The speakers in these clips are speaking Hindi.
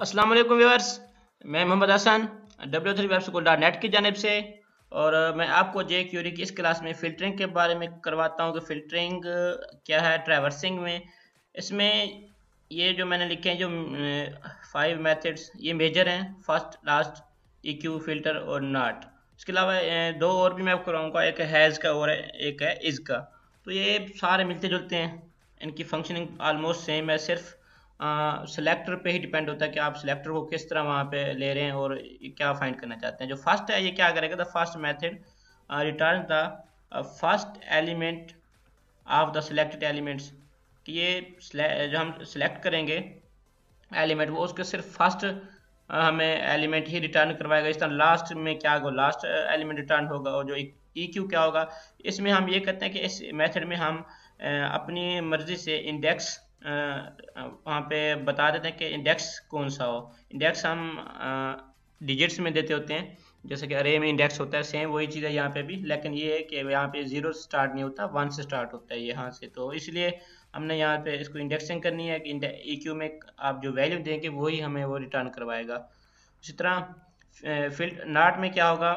अस्सलाम वालेकुम व्यूअर्स, मैं Mohammad Hasan W3 web school .net की जानिब से। और मैं आपको jQuery की इस क्लास में फ़िल्टरिंग के बारे में करवाता हूँ कि फ़िल्टरिंग क्या है ट्रैवर्सिंग में। इसमें ये जो मैंने लिखे हैं जो 5 मेथड्स ये मेजर हैं, फर्स्ट, लास्ट, EQ, फ़िल्टर और नॉट। इसके अलावा दो और भी मैं आपको कराऊँगा, एक है हैज़ का और एक है इज़ का। तो ये सारे मिलते जुलते हैं, इनकी फंक्शनिंग आलमोस्ट सेम है, सिर्फ सिलेक्टर पे ही डिपेंड होता है कि आप सिलेक्टर को किस तरह वहाँ पे ले रहे हैं और क्या फाइंड करना चाहते हैं। जो फर्स्ट है ये क्या करेगा, the first method return the first element of the selected elements. कि ये जो हम सिलेक्ट करेंगे एलिमेंट वो उसके सिर्फ फर्स्ट हमें एलिमेंट ही रिटर्न करवाएगा। इस तरह लास्ट में क्या होगा, लास्ट एलिमेंट रिटर्न होगा। और जो EQ क्या होगा, इसमें हम ये कहते हैं कि इस मेथड में हम अपनी मर्जी से इंडेक्स वहाँ पे बता देते हैं कि इंडेक्स कौन सा हो। इंडेक्स हम डिजिट्स में देते होते हैं, जैसे कि अरे में इंडेक्स होता है, सेम वही चीज़ है यहाँ पे भी, लेकिन ये है कि यहाँ पे 0 से स्टार्ट नहीं होता, 1 से स्टार्ट होता है यहाँ से। तो इसलिए हमने यहाँ पे इसको इंडेक्सिंग करनी है कि EQ में आप जो वैल्यू देंगे वही हमें वो रिटर्न करवाएगा। इसी तरह नॉट में क्या होगा,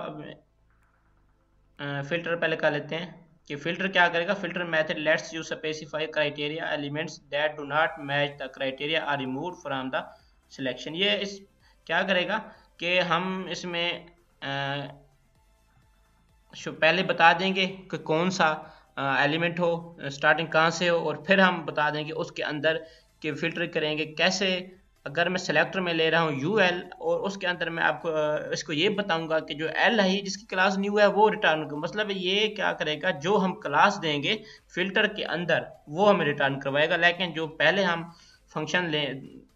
फिल्टर पहले कर लेते हैं कि फिल्टर क्या करेगा। Filter method lets you specify criteria elements that do not match the criteria are removed from the selection. ये इस क्या करेगा कि हम इसमें पहले बता देंगे कि कौन सा एलिमेंट हो, स्टार्टिंग कहाँ से हो, और फिर हम बता देंगे उसके अंदर कि फिल्टर करेंगे कैसे। अगर मैं सेलेक्टर में ले रहा हूँ UL और उसके अंदर मैं आपको इसको ये बताऊंगा कि जो L है जिसकी क्लास न्यू है वो रिटर्न कर, मतलब ये क्या करेगा, जो हम क्लास देंगे फिल्टर के अंदर वो हमें रिटर्न करवाएगा। लेकिन जो पहले हम फंक्शन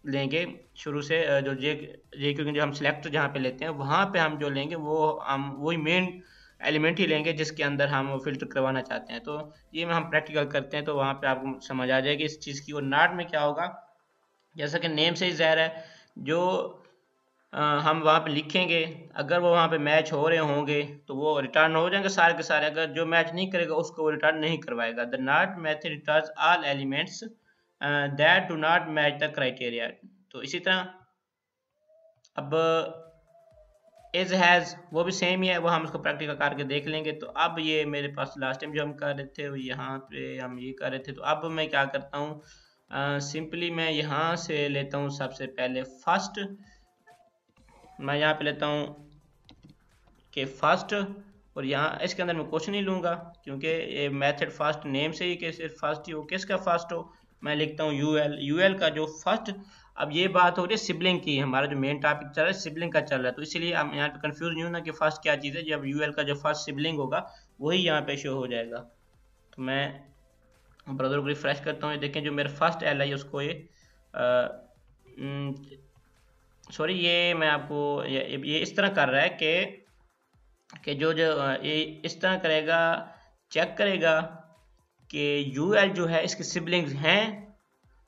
लेंगे शुरू से, जो क्योंकि जो हम सिलेक्टर जहाँ पे लेते हैं वहाँ पे हम जो लेंगे वो हम वही मेन एलिमेंट ही लेंगे जिसके अंदर हम फिल्टर करवाना चाहते हैं। तो ये में हम प्रैक्टिकल करते हैं तो वहाँ पे आपको समझ आ जाएगी इस चीज़ की। और नॉट में क्या होगा, जैसा कि नेम से ही ज़ाहिर है, जो हम वहाँ पे लिखेंगे अगर वो वहाँ पे मैच हो रहे होंगे तो वो रिटर्न हो जाएंगे सारे के सारे। अगर जो मैच नहीं करेगा उसको वो रिटर्न नहीं करवाएगा। The not method returns all elements that do not match the criteria. तो इसी तरह अब इज हैज़ वो भी सेम ही है, वो हम उसको प्रैक्टिकल करके देख लेंगे। तो अब ये मेरे पास लास्ट टाइम जो हम कर रहे थे यहाँ पे हम ये कर रहे थे, तो अब मैं क्या करता हूँ, सिंपली मैं यहाँ से लेता हूँ सबसे पहले फर्स्ट, मैं यहाँ पे लेता हूँ कि फर्स्ट, और यहाँ इसके अंदर मैं कुछ नहीं लूँगा क्योंकि ये मेथड फर्स्ट नेम से ही कि सिर्फ फर्स्ट ही हो, किसका फर्स्ट हो। मैं लिखता हूँ UL का जो फर्स्ट। अब ये बात हो रही है सिबलिंग की, हमारा जो मेन टॉपिक चल रहा है सिबलिंग का चल रहा है, तो इसलिए हम यहाँ पे कंफ्यूज नहीं होना कि फर्स्ट क्या चीज़ है। जब UL का जो फर्स्ट सिबलिंग होगा वही यहाँ पे शो हो जाएगा। तो मैं ब्राउज़र को रिफ्रेश करता हूँ, देखें जो मेरा फर्स्ट L है उसको ये सॉरी ये मैं आपको ये इस तरह कर रहा है कि जो ये इस तरह करेगा, चेक करेगा कि UL जो है इसके सिबलिंग्स हैं,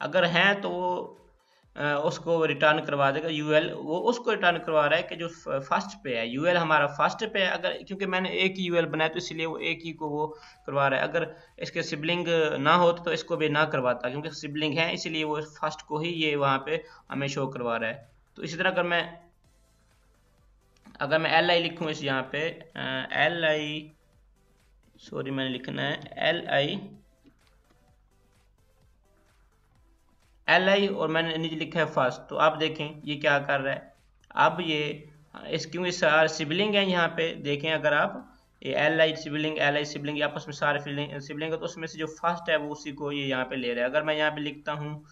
अगर हैं तो उसको रिटर्न करवा देगा। UL वो उसको रिटर्न करवा रहा है कि जो फर्स्ट पे है, UL हमारा फर्स्ट पे है। अगर क्योंकि मैंने एक ही UL बनाया तो इसलिए वो एक ही को वो करवा रहा है। अगर इसके सिबलिंग ना होते तो इसको भी ना करवाता, क्योंकि सिबलिंग है इसलिए वो फर्स्ट को ही ये वहाँ पे हमें शो करवा रहा है। तो इसी तरह अगर मैं LI लिखूँ इस यहाँ पे LI, सॉरी मैंने लिखना है LI और मैंने नीचे लिखा है फर्स्ट। तो आप देखें ये क्या कर रहा है, अब ये इस क्योंकि सारे सिबलिंग हैं यहाँ पे देखें, अगर आप ये LI सिबलिंग आपस में सारे सिबलिंग है, तो उसमें से जो फर्स्ट है वो उसी को ये यहाँ पे ले रहा है। अगर मैं यहाँ पे लिखता हूँ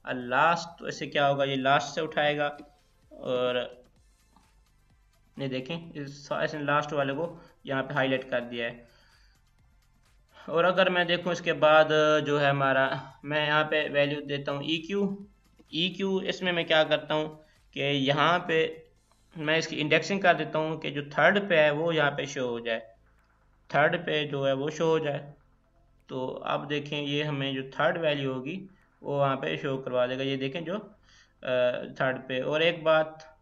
लास्ट, तो इससे क्या होगा, ये लास्ट से उठाएगा और नहीं देखें इसने लास्ट वाले को यहाँ पे हाईलाइट कर दिया है। और अगर मैं देखूं इसके बाद जो है हमारा, मैं यहाँ पे वैल्यू देता हूँ EQ। इसमें मैं क्या करता हूँ कि यहाँ पे मैं इसकी इंडेक्सिंग कर देता हूँ कि जो थर्ड पे है वो यहाँ पे शो हो जाए, थर्ड पे जो है वो शो हो जाए। तो अब देखें ये हमें जो थर्ड वैल्यू होगी वो वहाँ पे शो करवा देगा, ये देखें जो थर्ड पे। और एक बात,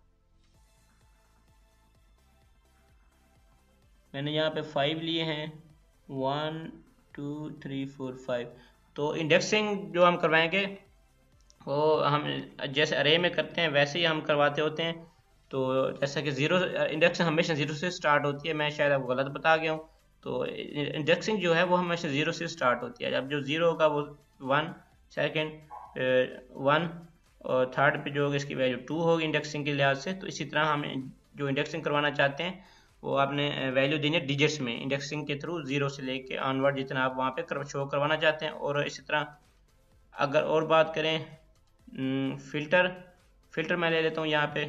मैंने यहाँ पे 5 लिए हैं, 1 2 3 4 5। तो इंडेक्सिंग जो हम करवाएंगे वो हम जैसे अरे में करते हैं वैसे ही हम करवाते होते हैं। तो जैसा कि जीरो इंडेक्सिंग हमेशा जीरो से स्टार्ट होती है, मैं शायद आपको गलत बता गया हूँ। तो इंडेक्सिंग जो है वो हमेशा जीरो से स्टार्ट होती है। अब जो जीरो होगा वो वन, सेकेंड वन, और थर्ड पे जो होगा इसकी वैल्यू टू होगी इंडेक्सिंग के लिहाज से। तो इसी तरह हम जो इंडेक्सिंग करवाना चाहते हैं वो आपने वैल्यू देनी है डिजिट्स में इंडेक्सिंग के थ्रू, जीरो से लेके ऑनवर्ड जितना आप वहाँ पे शो करवाना चाहते हैं। और इसी तरह अगर और बात करें फिल्टर, फिल्टर मैं ले लेता हूँ यहाँ पे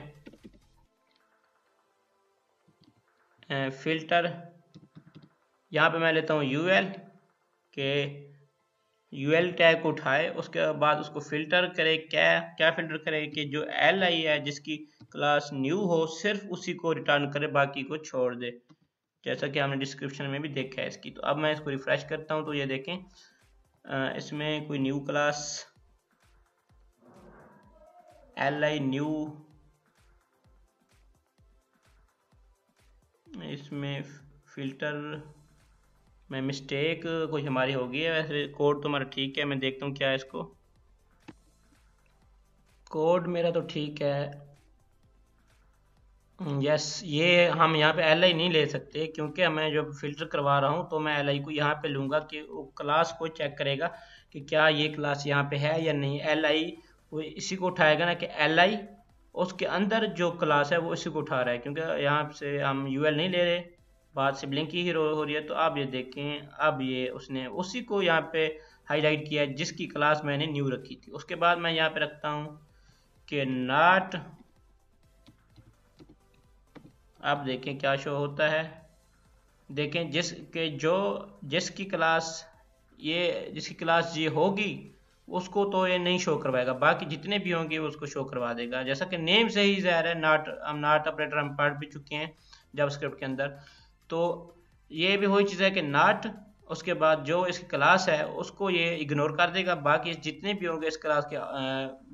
फिल्टर, यहाँ पे मैं लेता हूँ यूएल के यूएल टैग को उठाए, उसके बाद उसको फिल्टर करे। क्या क्या फिल्टर करे कि जो एल आई है जिसकी क्लास न्यू हो सिर्फ उसी को रिटर्न करे, बाकी को छोड़ दे, जैसा कि हमने डिस्क्रिप्शन में भी देखा है इसकी। तो अब मैं इसको रिफ्रेश करता हूँ तो ये देखें इसमें कोई new class L I knew, इसमें फिल्टर में मिस्टेक कुछ हमारी होगी है। वैसे कोड तो हमारा ठीक है, मैं देखता हूँ क्या है इसको। कोड मेरा तो ठीक है। यस, ये हम यहाँ पे एल आई नहीं ले सकते क्योंकि मैं जब फिल्टर करवा रहा हूँ तो मैं एल आई को यहाँ पे लूँगा कि वो क्लास को चेक करेगा कि क्या ये क्लास यहाँ पे है या नहीं। एल आई वो इसी को उठाएगा ना कि एल आई उसके अंदर जो क्लास है वो इसी को उठा रहा है, क्योंकि यहाँ से हम यू एल नहीं ले रहे, बात सिबलिंग की ही हो रही है। तो आप ये देखें, अब ये उसने उसी को यहाँ पे हाईलाइट किया है जिसकी क्लास मैंने न्यू रखी थी। उसके बाद मैं यहाँ पे रखता हूँ कि नॉट, अब देखें क्या शो होता है। देखें जिसके जो जिसकी क्लास ये होगी उसको तो ये नहीं शो करवाएगा, बाकी जितने भी होंगे वो उसको शो करवा देगा। जैसा कि नेम से ही ज़ाहिर है, नॉट ऑपरेटर हम पढ़ भी चुके हैं जावास्क्रिप्ट के अंदर। तो ये भी वही चीज़ है कि नॉट, उसके बाद जो इसकी क्लास है उसको ये इग्नोर कर देगा, बाकी जितने भी होंगे इस क्लास के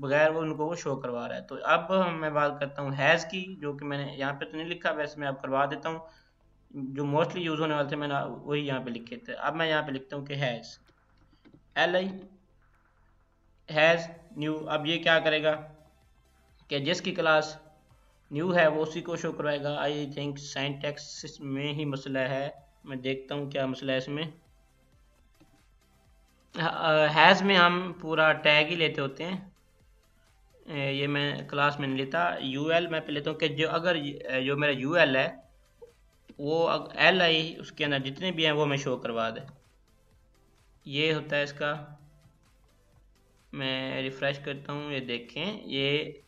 बगैर वो उनको वो शो करवा रहा है। तो अब मैं बात करता हूँ हैज़ की, जो कि मैंने यहाँ पे तो नहीं लिखा, वैसे मैं अब करवा देता हूँ। जो मोस्टली यूज़ होने वाले थे मैंने वही यहाँ पे लिखे थे। अब मैं यहाँ पे लिखता हूँ कि has L I has new. अब ये क्या करेगा कि जिसकी क्लास न्यू है वो उसी को शो करवाएगा। आई थिंक सिंटैक्स में ही मसला है, मैं देखता हूँ क्या मसला है इसमें। हैज़ में हम पूरा टैग ही लेते होते हैं, ये मैं क्लास में नहीं लेता। यू एल मैं पे लेता हूँ कि जो अगर जो मेरा यू एल है वो एल आई उसके अंदर जितने भी हैं वो मैं शो करवा दे, ये होता है इसका। मैं रिफ़्रेश करता हूँ, ये देखें ये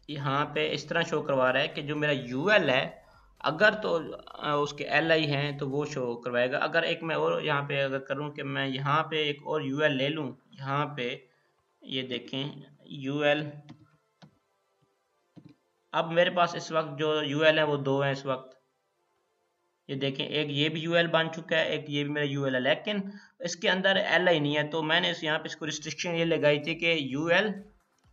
यहाँ पे इस तरह शो करवा रहा है कि जो मेरा यू एल है अगर तो उसके एल आई हैं तो वो शो करवाएगा। अगर एक मैं और यहाँ पे अगर करूँ कि मैं यहाँ पे एक और यू एल ले लूँ, यहाँ पे ये देखें यू एल, अब मेरे पास इस वक्त जो यू एल है वो दो हैं इस वक्त। ये देखें एक ये भी यू एल बन चुका है, एक ये भी मेरा यू एल है, लेकिन इसके अंदर एल आई नहीं है। तो मैंने यहाँ पे इसको रिस्ट्रिक्शन ये लगाई थी कि यू एल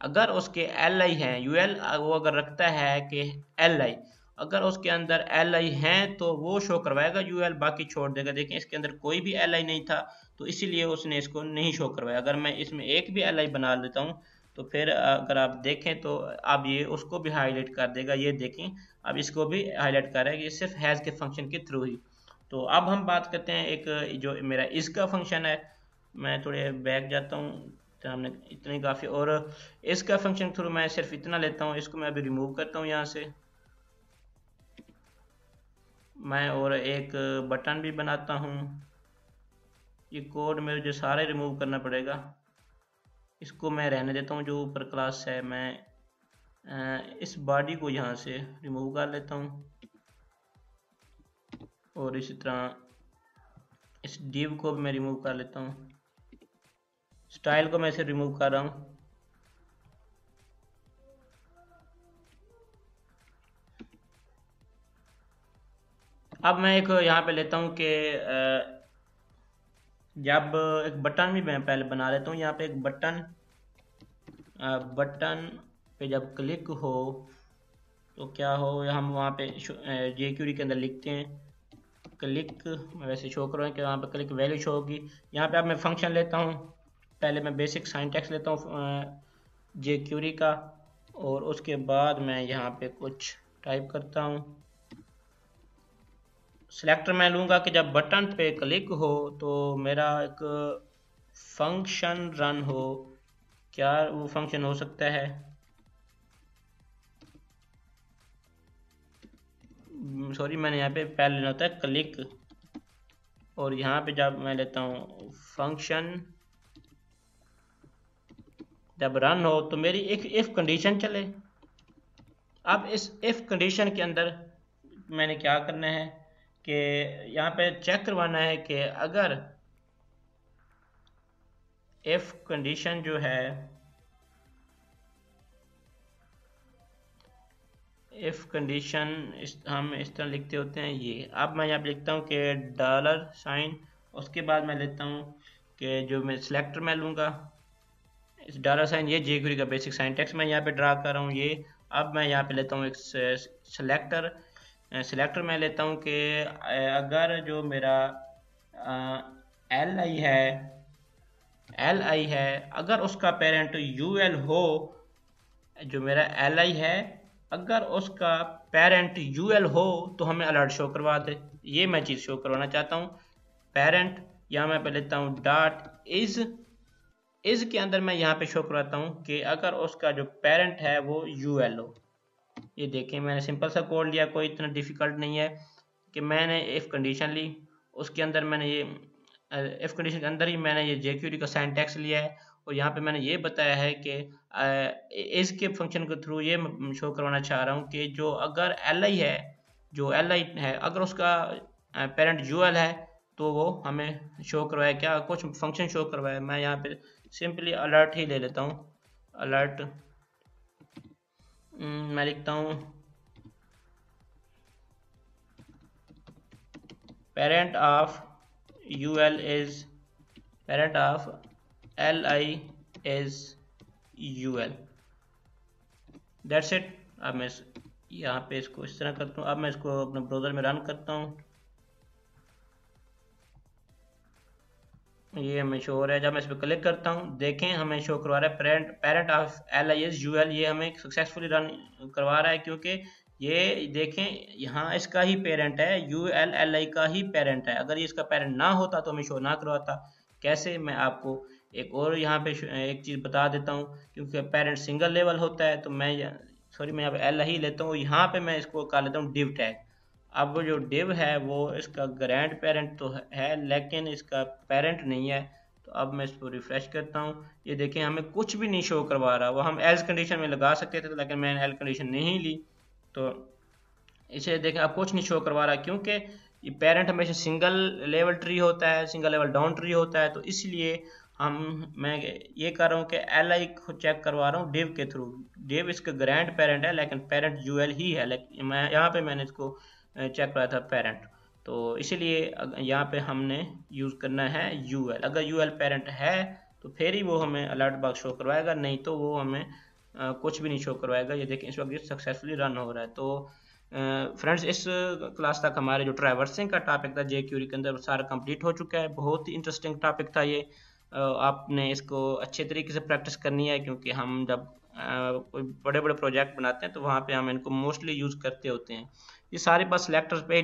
अगर उसके एल आई हैं, यू एल वो अगर रखता है कि एल आई, अगर उसके अंदर एल आई हैं तो वो शो करवाएगा यू एल, बाकी छोड़ देगा। देखें इसके अंदर कोई भी एल आई नहीं था तो इसीलिए उसने इसको नहीं शो करवाया। अगर मैं इसमें एक भी एल आई बना लेता हूँ तो फिर अगर आप देखें तो अब ये उसको भी हाईलाइट कर देगा। ये देखें अब इसको भी हाईलाइट कर रहा है, ये सिर्फ हैज़ के फंक्शन के थ्रू ही। तो अब हम बात करते हैं एक जो मेरा इसका फंक्शन है, मैं थोड़े बैक जाता हूँ, तो हमने इतनी काफ़ी। और इसका फंक्शन थ्रू मैं सिर्फ इतना लेता हूँ, इसको मैं अभी रिमूव करता हूँ यहाँ से मैं, और एक बटन भी बनाता हूँ। ये कोड मेरे जो सारे रिमूव करना पड़ेगा, इसको मैं रहने देता हूँ जो ऊपर क्लास है। मैं इस बॉडी को यहाँ से रिमूव कर लेता हूँ, और इसी तरह इस डिव को भी मैं रिमूव कर लेता हूँ। स्टाइल को मैं इसे रिमूव कर रहा हूँ। अब मैं एक यहाँ पे लेता हूँ कि जब एक बटन भी मैं पहले बना लेता हूँ। यहाँ पे एक बटन पे जब क्लिक हो तो क्या हो, हम वहाँ पे jQuery के अंदर लिखते हैं क्लिक, वैसे शो करो कि वहाँ पे क्लिक वैल्यू शो होगी। यहाँ पे अब मैं फंक्शन लेता हूँ, पहले मैं बेसिक सिंटैक्स लेता हूँ जे क्यूरी का, और उसके बाद मैं यहाँ पे कुछ टाइप करता हूँ। सिलेक्टर मैं लूँगा कि जब बटन पे क्लिक हो तो मेरा एक फंक्शन रन हो। क्या वो फंक्शन हो सकता है? सॉरी, मैंने यहाँ पे पहले लेना होता है क्लिक, और यहाँ पे जब मैं लेता हूँ फंक्शन, जब रन हो तो मेरी एक इफ कंडीशन चले। अब इस इफ कंडीशन के अंदर मैंने क्या करना है कि यहाँ पे चेक करवाना है कि अगर इफ कंडीशन जो है, इफ कंडीशन हम इस तरह लिखते होते हैं ये। अब मैं यहाँ पे लिखता हूँ कि डॉलर साइन, उसके बाद मैं लेता हूँ कि जो मैं सिलेक्टर मैं लूँगा इस डॉलर साइन, ये jQuery का बेसिक सिंटैक्स मैं यहाँ पे ड्रा कर रहा हूँ ये। अब मैं यहाँ पे लेता हूँ एक सिलेक्टर, सिलेक्टर मैं लेता हूँ कि अगर जो मेरा एल आई है, अगर उसका पेरेंट यूएल हो, जो मेरा एल आई है अगर उसका पेरेंट यूएल हो तो हमें अलर्ट शो करवा दे। ये मैं चीज़ शो करवाना चाहता हूँ। पेरेंट यहाँ मैं पे लेता हूँ डॉट इज के अंदर मैं यहाँ पे शो करवाता हूँ कि अगर उसका जो पेरेंट है वो यूएल हो। ये देखें, मैंने सिंपल सा कोड लिया, कोई इतना डिफिकल्ट नहीं है कि मैंने इफ कंडीशन ली, उसके अंदर मैंने ये इफ कंडीशन के अंदर ही मैंने ये jQuery का सिंटैक्स लिया है, और यहाँ पे मैंने ये बताया है कि इस के फंक्शन के थ्रू ये शो करवाना चाह रहा हूँ कि जो अगर li है, जो li है अगर उसका पेरेंट यूएल है तो वो हमें शो करवाए, क्या कुछ फंक्शन शो करवाए। मैं यहाँ पे सिंपली अलर्ट ही ले लेता हूँ। अलर्ट मैं लिखता हूँ parent of ul is parent of li is ul, that's it। अब मैं यहाँ पे इसको इस तरह करता हूँ। अब मैं इसको अपने ब्राउज़र में रन करता हूँ, ये हमें शो हो रहा है। जब मैं इस पर क्लिक करता हूँ देखें हमें शो करवा रहा है parent of L I S UL, ये हमें सक्सेसफुली रन करवा रहा है, क्योंकि ये देखें यहाँ इसका ही पेरेंट है, यू एल एल आई का ही पेरेंट है। अगर ये इसका पेरेंट ना होता तो हमें शो ना करवाता। कैसे, मैं आपको एक और यहाँ पे एक चीज़ बता देता हूँ, क्योंकि पेरेंट सिंगल लेवल होता है तो मैं सॉरी मैं यहाँ पे एल ही लेता हूँ, यहाँ पे मैं इसको कर लेता हूँ डिव टैग। अब वो जो डिव है वो इसका ग्रैंड पेरेंट तो है लेकिन इसका पेरेंट नहीं है। तो अब मैं इसको रिफ्रेश करता हूँ, ये देखें हमें कुछ भी नहीं शो करवा रहा। वो हम एल्स कंडीशन में लगा सकते थे लेकिन मैंने एल कंडीशन नहीं ली, तो इसे देखें अब कुछ नहीं शो करवा रहा, क्योंकि ये पेरेंट हमेशा सिंगल लेवल ट्री होता है, सिंगल लेवल डाउन ट्री होता है। तो इसलिए मैं ये कर रहा हूँ कि एल आई को चेक करवा रहा हूँ डिव के थ्रू। डिव इसका ग्रैंड पेरेंट है लेकिन पेरेंट यूएल ही है, लेकिन मैं यहाँ पे मैंने इसको चेक कराया था पेरेंट, तो इसीलिए यहाँ पे हमने यूज़ करना है यूएल। अगर यूएल पेरेंट है तो फिर ही वो हमें अलर्ट बॉक्स शो करवाएगा, नहीं तो वो हमें कुछ भी नहीं शो करवाएगा। ये देखें इस वक्त ये सक्सेसफुली रन हो रहा है। तो फ्रेंड्स इस क्लास तक हमारे जो ट्रैवर्सिंग का टॉपिक था jQuery के अंदर सारा कंप्लीट हो चुका है। बहुत ही इंटरेस्टिंग टॉपिक था ये। आपने इसको अच्छे तरीके से प्रैक्टिस करनी है, क्योंकि हम जब कोई बड़े बड़े प्रोजेक्ट बनाते हैं तो वहाँ पे हम इनको मोस्टली यूज़ करते होते हैं। ये सारी बात सिलेक्टर्स पे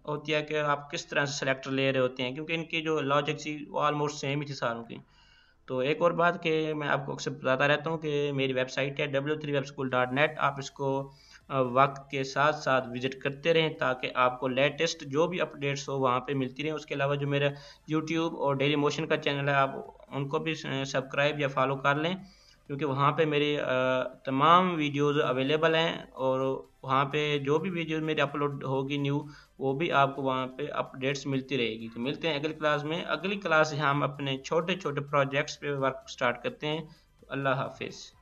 होती है कि आप किस तरह से सिलेक्टर ले रहे होते हैं, क्योंकि इनकी जो लॉजिक थी वो ऑलमोस्ट सेम ही थी सारों की। तो एक और बात कि मैं आपको अक्सर बताता रहता हूँ कि मेरी वेबसाइट है w3webschool.net, आप इसको वक्त के साथ साथ विजिट करते रहें ताकि आपको लेटेस्ट जो भी अपडेट्स हो वहाँ पे मिलती रहें। उसके अलावा जो मेरा यूट्यूब और डेली मोशन का चैनल है आप उनको भी सब्सक्राइब या फॉलो कर लें, क्योंकि वहाँ पे मेरी तमाम वीडियोस अवेलेबल हैं, और वहाँ पे जो भी वीडियोस मेरी अपलोड होगी न्यू वो भी आपको वहाँ पे अपडेट्स मिलती रहेगी। तो मिलते हैं अगली क्लास में। अगली क्लास से हम अपने छोटे छोटे प्रोजेक्ट्स पे वर्क स्टार्ट करते हैं। तो अल्लाह हाफिज़।